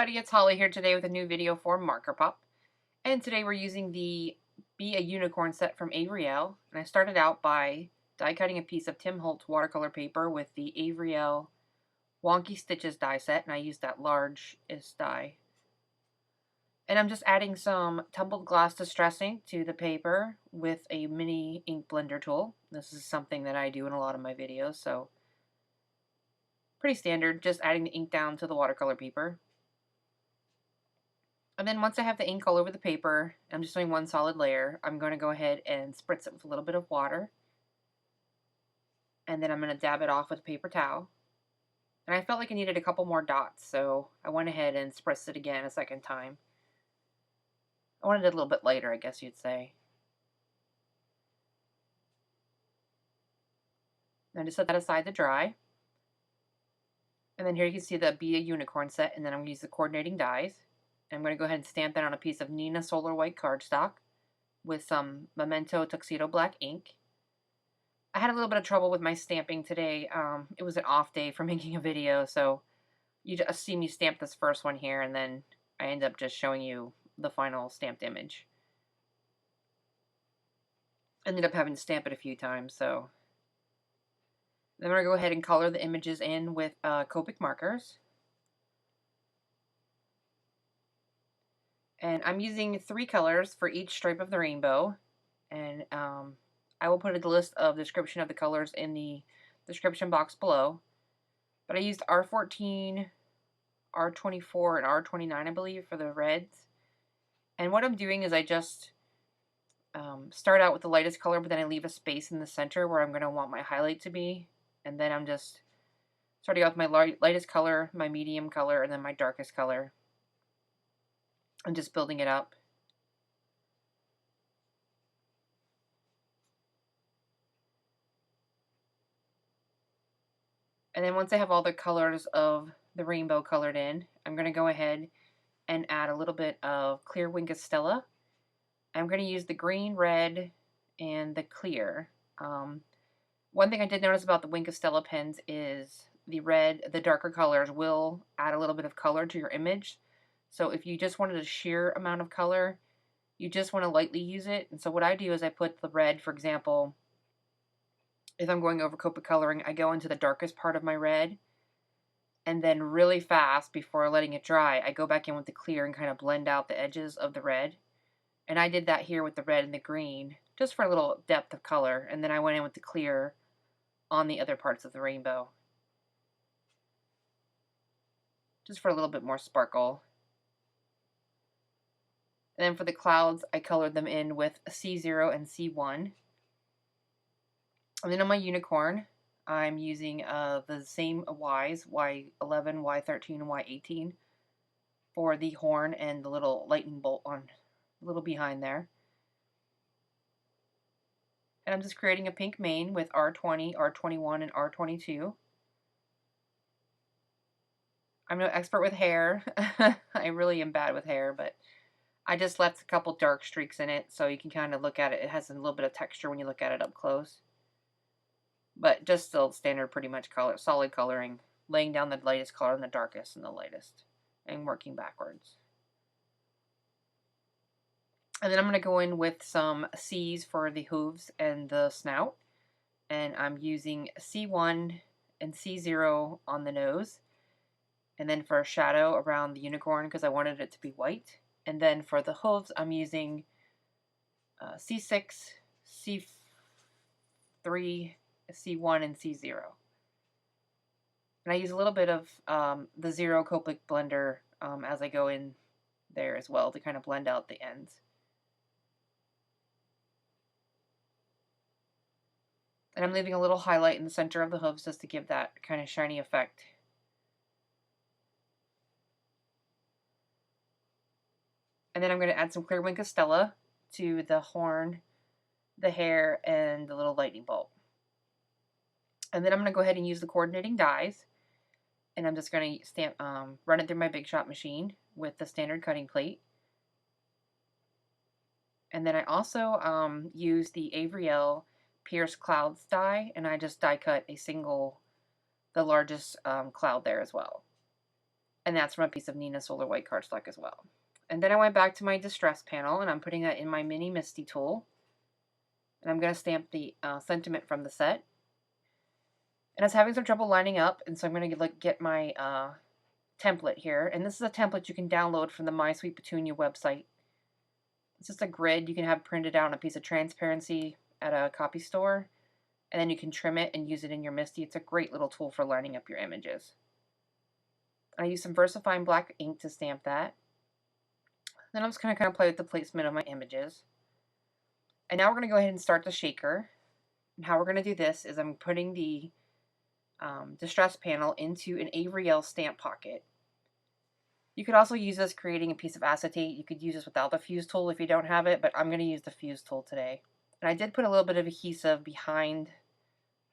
everybody, it's Holly here today with a new video for Marker Pop. And today we're using the Be a Unicorn set from Avriel. And I started out by die cutting a piece of Tim Holtz watercolor paper with the Avriel Wonky Stitches die set, and I used that largest die. And I'm just adding some tumbled glass distress ink to the paper with a mini ink blender tool. This is something that I do in a lot of my videos, so pretty standard, just adding the ink down to the watercolor paper. And then once I have the ink all over the paper, I'm just doing one solid layer, I'm going to go ahead and spritz it with a little bit of water. And then I'm going to dab it off with a paper towel. And I felt like I needed a couple more dots, so I went ahead and spritzed it again a second time. I wanted it a little bit lighter, I guess you'd say. And I just set that aside to dry. And then here you can see the Be a Unicorn set, and then I'm going to use the coordinating dies. I'm going to go ahead and stamp that on a piece of Neenah Solar White cardstock with some Memento Tuxedo Black ink. I had a little bit of trouble with my stamping today. It was an off day for making a video, so you just see me stamp this first one here, and then I end up just showing you the final stamped image. Ended up having to stamp it a few times, so then I'm going to go ahead and color the images in with Copic markers. And I'm using 3 colors for each stripe of the rainbow. And I will put a list of description of the colors in the description box below. But I used R14, R24, and R29, I believe, for the reds. And what I'm doing is I just start out with the lightest color, but then I leave a space in the center where I'm going to want my highlight to be. And then I'm just starting out with my lightest color, my medium color, and then my darkest color. I'm just building it up. And then once I have all the colors of the rainbow colored in, I'm going to go ahead and add a little bit of clear Wink of Stella. I'm going to use the green, red, and the clear. One thing I did notice about the Wink of Stella pens is the darker colors will add a little bit of color to your image. So if you just wanted a sheer amount of color, you just want to lightly use it. And so what I do is I put the red, for example, if I'm going over Copic coloring, I go into the darkest part of my red, and then really fast, before letting it dry, I go back in with the clear and kind of blend out the edges of the red. And I did that here with the red and the green, just for a little depth of color, and then I went in with the clear on the other parts of the rainbow, just for a little bit more sparkle. And then for the clouds, I colored them in with C0 and C1. And then on my unicorn, I'm using the same Ys, Y11, Y13, and Y18 for the horn and the little lightning bolt on a little behind there. And I'm just creating a pink mane with R20, R21, and R22. I'm no expert with hair. I really am bad with hair, but I just left a couple dark streaks in it so you can kind of look at it. It has a little bit of texture when you look at it up close. But just still standard pretty much color, solid coloring, laying down the lightest color and the darkest and the lightest, and working backwards. And then I'm going to go in with some C's for the hooves and the snout. And I'm using C1 and C0 on the nose. And then for a shadow around the unicorn, because I wanted it to be white. And then for the hooves, I'm using C6, C3, C1, and C0. And I use a little bit of the Zero Copic blender as I go in there as well to kind of blend out the ends. And I'm leaving a little highlight in the center of the hooves just to give that kind of shiny effect. And then I'm going to add some clear Wink of Stella to the horn, the hair, and the little lightning bolt. And then I'm going to go ahead and use the coordinating dies. And I'm just going to run it through my Big Shot machine with the standard cutting plate. And then I also use the Avriel Pierce Clouds die, and I just die cut the largest cloud there as well. And that's from a piece of Neenah Solar White cardstock as well. And then I went back to my distress panel, and I'm putting that in my mini MISTI tool. And I'm going to stamp the sentiment from the set. And I was having some trouble lining up, and so I'm going to get my template here. And this is a template you can download from the My Sweet Petunia website. It's just a grid you can have printed out on a piece of transparency at a copy store. And then you can trim it and use it in your MISTI. It's a great little tool for lining up your images. I use some VersaFine black ink to stamp that. Then I'm just going to kind of play with the placement of my images. And now we're going to go ahead and start the shaker. And how we're going to do this is I'm putting the distress panel into an Avery Elle stamp pocket. You could also use this creating a piece of acetate. You could use this without the fuse tool if you don't have it, but I'm going to use the fuse tool today. And I did put a little bit of adhesive behind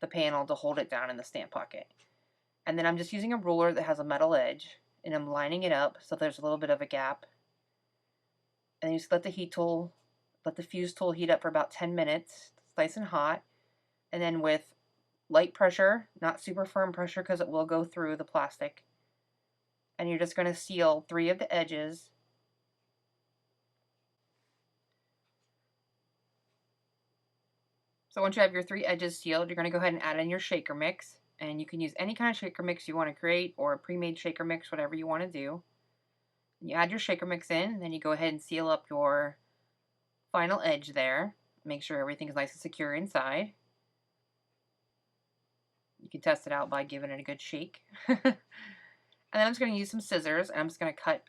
the panel to hold it down in the stamp pocket. And then I'm just using a ruler that has a metal edge, and I'm lining it up so there's a little bit of a gap. And you just let the fuse tool heat up for about 10 minutes. It's nice and hot. And then with light pressure, not super firm pressure because it will go through the plastic. And you're just going to seal 3 of the edges. So once you have your 3 edges sealed, you're going to go ahead and add in your shaker mix. And you can use any kind of shaker mix you want to create, or a pre-made shaker mix, whatever you want to do. You add your shaker mix in, and then you go ahead and seal up your final edge there. Make sure everything is nice and secure inside. You can test it out by giving it a good shake. And then I'm just going to use some scissors, and I'm just going to cut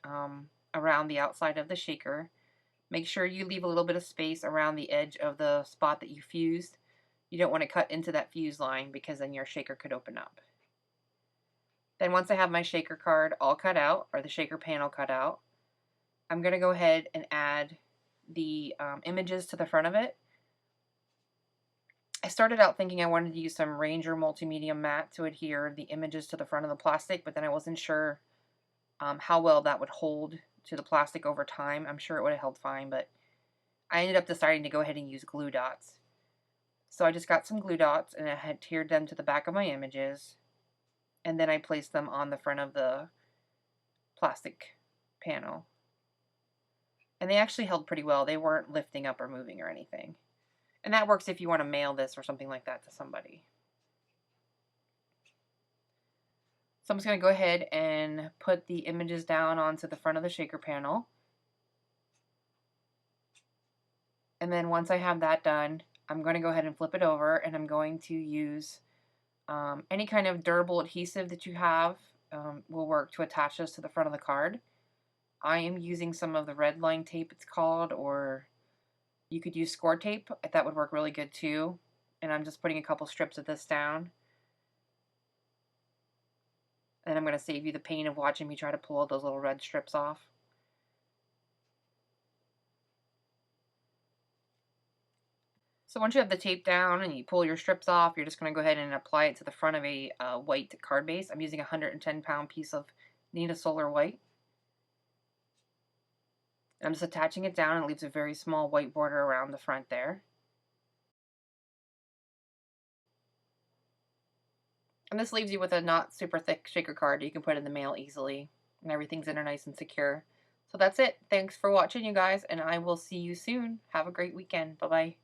around the outside of the shaker. Make sure you leave a little bit of space around the edge of the spot that you fused. You don't want to cut into that fuse line because then your shaker could open up. Then once I have my shaker card all cut out, or the shaker panel cut out, I'm going to go ahead and add the images to the front of it. I started out thinking I wanted to use some Ranger Multimedia Matte to adhere the images to the front of the plastic, but then I wasn't sure how well that would hold to the plastic over time. I'm sure it would have held fine, but I ended up deciding to go ahead and use glue dots. So I just got some glue dots and I had adhered them to the back of my images, and then I placed them on the front of the plastic panel. And they actually held pretty well. They weren't lifting up or moving or anything. And that works if you want to mail this or something like that to somebody. So I'm just going to go ahead and put the images down onto the front of the shaker panel. And then once I have that done, I'm going to go ahead and flip it over, and I'm going to use any kind of durable adhesive that you have will work to attach this to the front of the card. I am using some of the red line tape, it's called, or you could use score tape. That would work really good too. And I'm just putting a couple strips of this down. And I'm going to save you the pain of watching me try to pull those little red strips off. So once you have the tape down and you pull your strips off, you're just going to go ahead and apply it to the front of a white card base. I'm using a 110-pound piece of Neenah Solar White. I'm just attaching it down, and it leaves a very small white border around the front there. And this leaves you with a not super thick shaker card you can put in the mail easily, and everything's in there nice and secure. So that's it. Thanks for watching, you guys, and I will see you soon. Have a great weekend. Bye-bye.